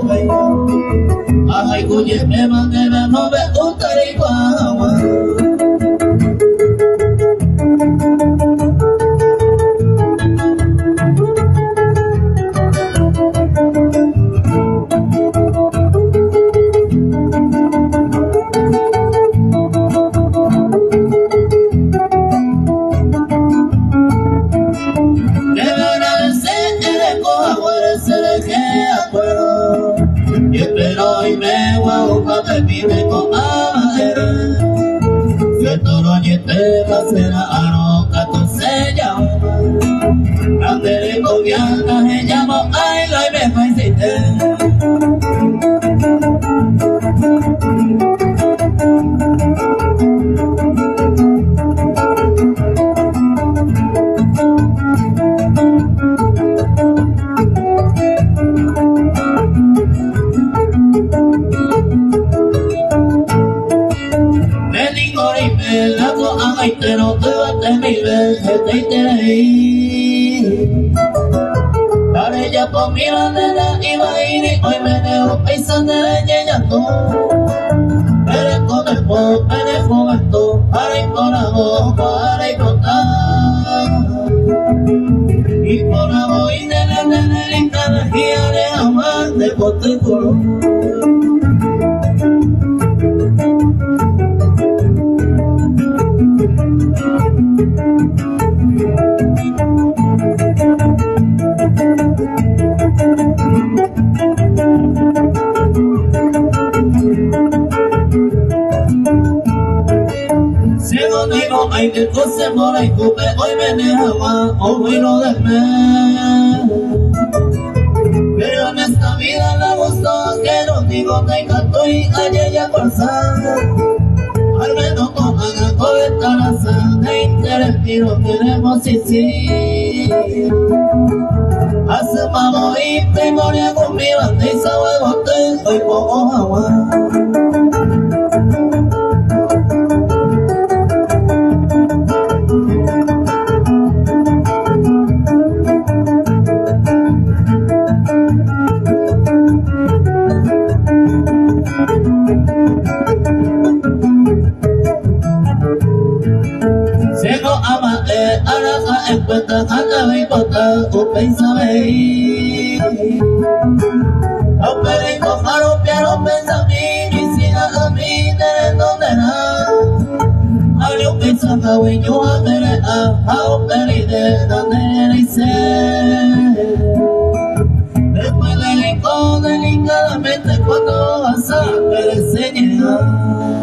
Ay, cuye, me mandé, no me gusta el guagua. Y espero y me voy a buscar pepine con madera. Si esto no llegué a ser a no 14 ya. Grande de gobierno se llama ay lo y me felicité. Ay, te no te bate mi veces, te iré. Dale ya por mi bandera y va a ir hoy me dejo pensando en ella tú. Eres con el pop, eres juventud, para ir por la voz, para ir votar. Y por la voz y de la energía de amar de bote color. Digo, ay, que cosa mora y cupe, hoy me dejaba, hoy no desme. Pero en esta vida la gustó, que no digo, te canto y ayer ya pasado. Al menos con haga con esta raza de interés, y no queremos y sí. Hacemos y memoria con mi bandiza, huevo, te hoy por agua. Sigo amante, ahora en cuenta, anda mi bota, tu pensamento. Aunque digo, faro, piano, pensamiento, y siga a mí, de donde nada. Hay un pensamiento, y yo a ver, de donde dice. Después delicadamente, cuando vas a ver enseñar.